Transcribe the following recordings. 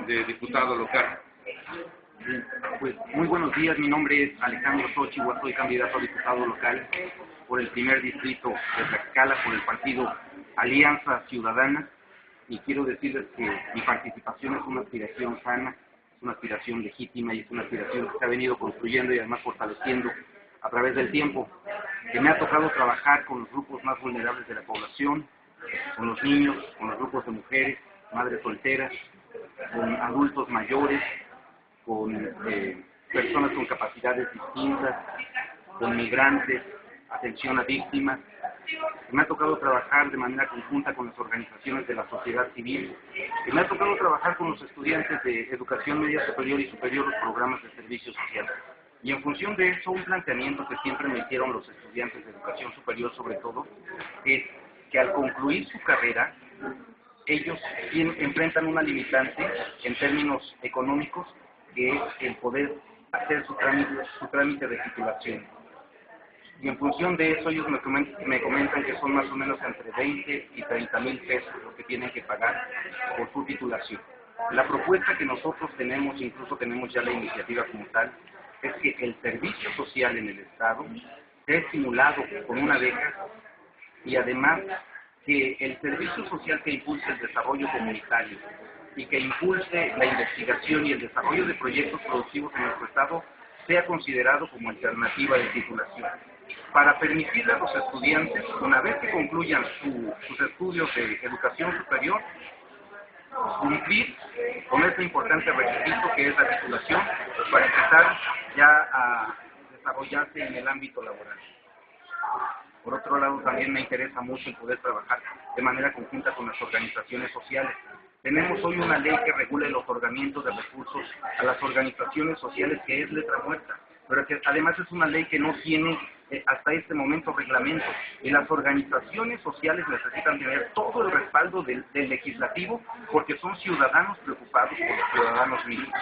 de diputado local. Bien, pues muy buenos días, mi nombre es Alejandro Xochitl, soy candidato a diputado local por el primer distrito de Tlaxcala por el partido Alianza Ciudadana, y quiero decirles que mi participación es una aspiración sana, es una aspiración legítima y es una aspiración que se ha venido construyendo y además fortaleciendo a través del tiempo, que me ha tocado trabajar con los grupos más vulnerables de la población, con los niños, con los grupos de mujeres, madres solteras, con adultos mayores, con personas con capacidades distintas, con migrantes, atención a víctimas. Me ha tocado trabajar de manera conjunta con las organizaciones de la sociedad civil, y me ha tocado trabajar con los estudiantes de educación media superior y superior, los programas de servicio social. Y en función de eso, un planteamiento que siempre me hicieron los estudiantes de educación superior sobre todo, es que al concluir su carrera, ellos enfrentan una limitante en términos económicos, que es el poder hacer su trámite de titulación. Y en función de eso, ellos me comentan que son más o menos entre 20 y 30 mil pesos lo que tienen que pagar por su titulación. La propuesta que nosotros tenemos, incluso tenemos ya la iniciativa como tal, es que el servicio social en el Estado sea estimulado con una beca, y además que el servicio social que impulse el desarrollo comunitario y que impulse la investigación y el desarrollo de proyectos productivos en nuestro Estado sea considerado como alternativa de titulación, para permitirle a los estudiantes, una vez que concluyan sus estudios de educación superior, cumplir con este importante requisito que es la titulación, para empezar ya a desarrollarse en el ámbito laboral. Por otro lado, también me interesa mucho el poder trabajar de manera conjunta con las organizaciones sociales. Tenemos hoy una ley que regula el otorgamiento de recursos a las organizaciones sociales, que es letra muerta, pero que además es una ley que no tiene hasta este momento reglamento, y las organizaciones sociales necesitan tener todo el respaldo del legislativo, porque son ciudadanos preocupados por los ciudadanos mismos.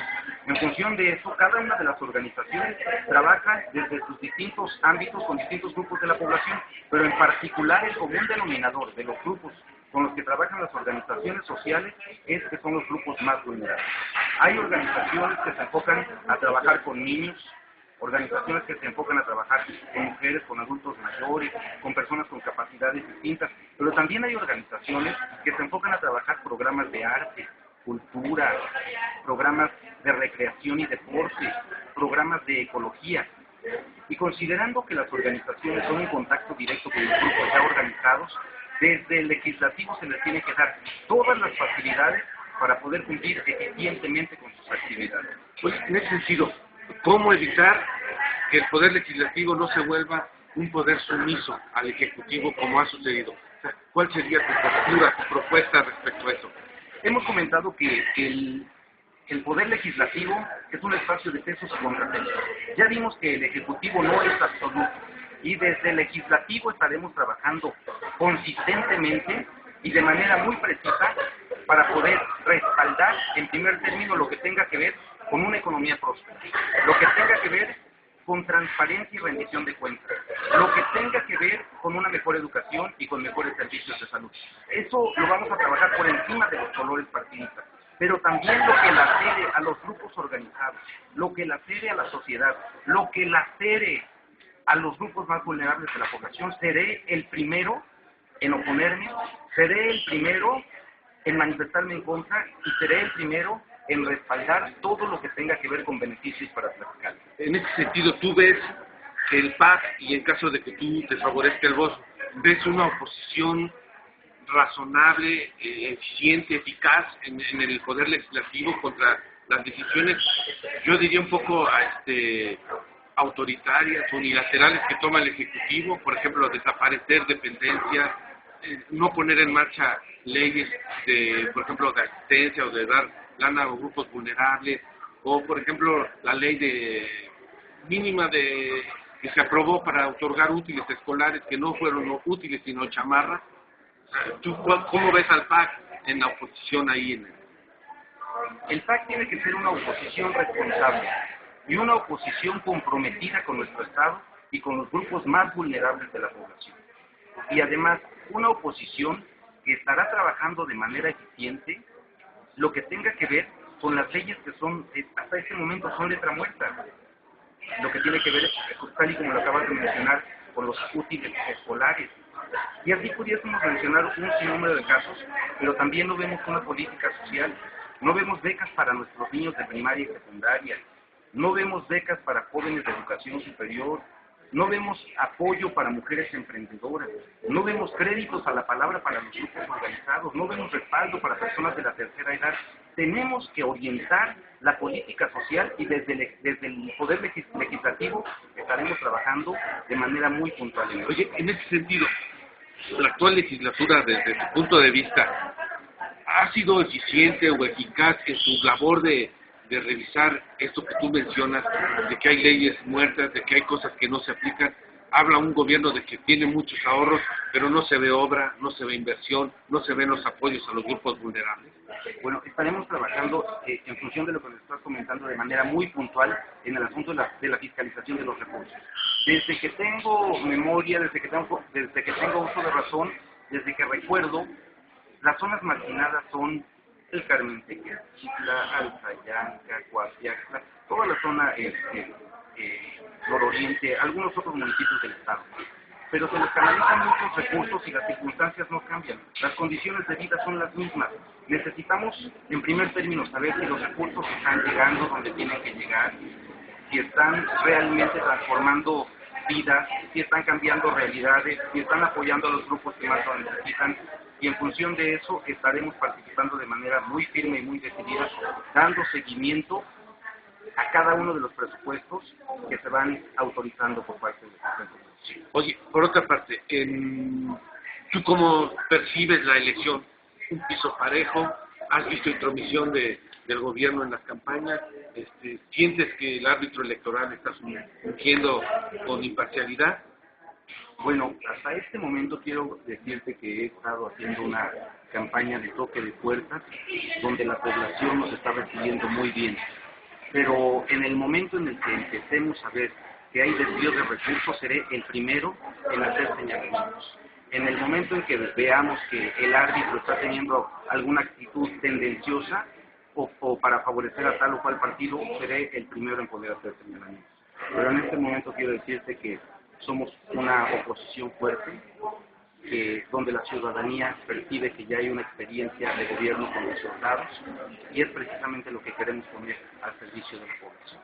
En función de eso, cada una de las organizaciones trabaja desde sus distintos ámbitos con distintos grupos de la población, pero en particular el común denominador de los grupos con los que trabajan las organizaciones sociales es que son los grupos más vulnerables. Hay organizaciones que se enfocan a trabajar con niños, organizaciones que se enfocan a trabajar con mujeres, con adultos mayores, con personas con capacidades distintas, pero también hay organizaciones que se enfocan a trabajar programas de arte, cultura, programas de recreación y deporte, programas de ecología. Y considerando que las organizaciones son en contacto directo con los grupos ya organizados, desde el legislativo se les tiene que dar todas las facilidades para poder cumplir eficientemente con sus actividades. Pues, en ese sentido, ¿cómo evitar que el Poder Legislativo no se vuelva un poder sumiso al Ejecutivo como ha sucedido? O sea, ¿cuál sería tu postura, tu propuesta respecto a eso? Hemos comentado que el Poder Legislativo es un espacio de pesos y contrapesos. Ya vimos que el Ejecutivo no es absoluto, y desde el Legislativo estaremos trabajando consistentemente y de manera muy precisa para poder respaldar en primer término lo que tenga que ver con una economía próspera, lo que tenga que ver con transparencia y rendición de cuentas, lo que tenga que ver con una mejor educación y con mejores servicios de salud. Eso lo vamos a trabajar por encima de los colores partidistas, pero también lo que lacere a los grupos organizados, lo que lacere a la sociedad, lo que lacere a los grupos más vulnerables de la población. Seré el primero en oponerme, seré el primero en manifestarme en contra, y seré el primero en respaldar todo lo que tenga que ver con beneficios para Tlaxcala. En ese sentido, ¿tú ves que el PAC, y en caso de que tú te favorezca el voto, ves una oposición razonable, eficiente, eficaz en el Poder Legislativo contra las decisiones, yo diría un poco autoritarias, unilaterales que toma el Ejecutivo? Por ejemplo, desaparecer dependencias, no poner en marcha leyes por ejemplo, de asistencia o de dar lana a grupos vulnerables, o por ejemplo la ley mínima que se aprobó para otorgar útiles escolares, que no fueron útiles sino chamarras. ¿Tú cómo ves al PAC en la oposición ahí? El PAC tiene que ser una oposición responsable y una oposición comprometida con nuestro Estado y con los grupos más vulnerables de la población. Y además, una oposición que estará trabajando de manera eficiente lo que tenga que ver con las leyes que son, hasta este momento, son letra muerta. Lo que tiene que ver, tal y como lo acabas de mencionar, con los útiles escolares. Y así pudiésemos mencionar un sinnúmero de casos, pero también no vemos una política social. No vemos becas para nuestros niños de primaria y secundaria. No vemos becas para jóvenes de educación superior. No vemos apoyo para mujeres emprendedoras. No vemos créditos a la palabra para los grupos organizados. No vemos respaldo para personas de la tercera edad. Tenemos que orientar la política social y desde el Poder Legislativo estaremos trabajando de manera muy puntual. Oye, en ese sentido, la actual legislatura, desde tu punto de vista, ¿ha sido eficiente o eficaz en su labor de revisar esto que tú mencionas, de que hay leyes muertas, de que hay cosas que no se aplican? Habla un gobierno de que tiene muchos ahorros, pero no se ve obra, no se ve inversión, no se ven los apoyos a los grupos vulnerables. Bueno, estaremos trabajando en función de lo que nos estás comentando de manera muy puntual en el asunto de la fiscalización de los recursos. Desde que tengo memoria, desde que tengo uso de razón, desde que recuerdo, las zonas marginadas son el Carmen Tequila, Alzayanca, Coapiaxtla, toda la zona nororiente, algunos otros municipios del estado. Pero se les canalizan muchos recursos y las circunstancias no cambian. Las condiciones de vida son las mismas. Necesitamos, en primer término, saber si los recursos están llegando donde tienen que llegar, si están realmente transformando vidas, si están cambiando realidades, si están apoyando a los grupos que más lo necesitan. Y en función de eso estaremos participando de manera muy firme y muy decidida, dando seguimiento a cada uno de los presupuestos que se van autorizando por parte del Consejo. Oye, por otra parte, ¿tú cómo percibes la elección? ¿Un piso parejo? ¿Has visto intromisión del gobierno en las campañas? ¿Sientes que el árbitro electoral está fungiendo con imparcialidad? Bueno, hasta este momento quiero decirte que he estado haciendo una campaña de toque de puertas donde la población nos está recibiendo muy bien. Pero en el momento en el que empecemos a ver que hay desvío de recursos, seré el primero en hacer señalamientos. En el momento en que veamos que el árbitro está teniendo alguna actitud tendenciosa o para favorecer a tal o cual partido, seré el primero en poder hacer señalamientos. Pero en este momento quiero decirte que somos una oposición fuerte, donde la ciudadanía percibe que ya hay una experiencia de gobierno con resultados, y es precisamente lo que queremos poner al servicio de la población.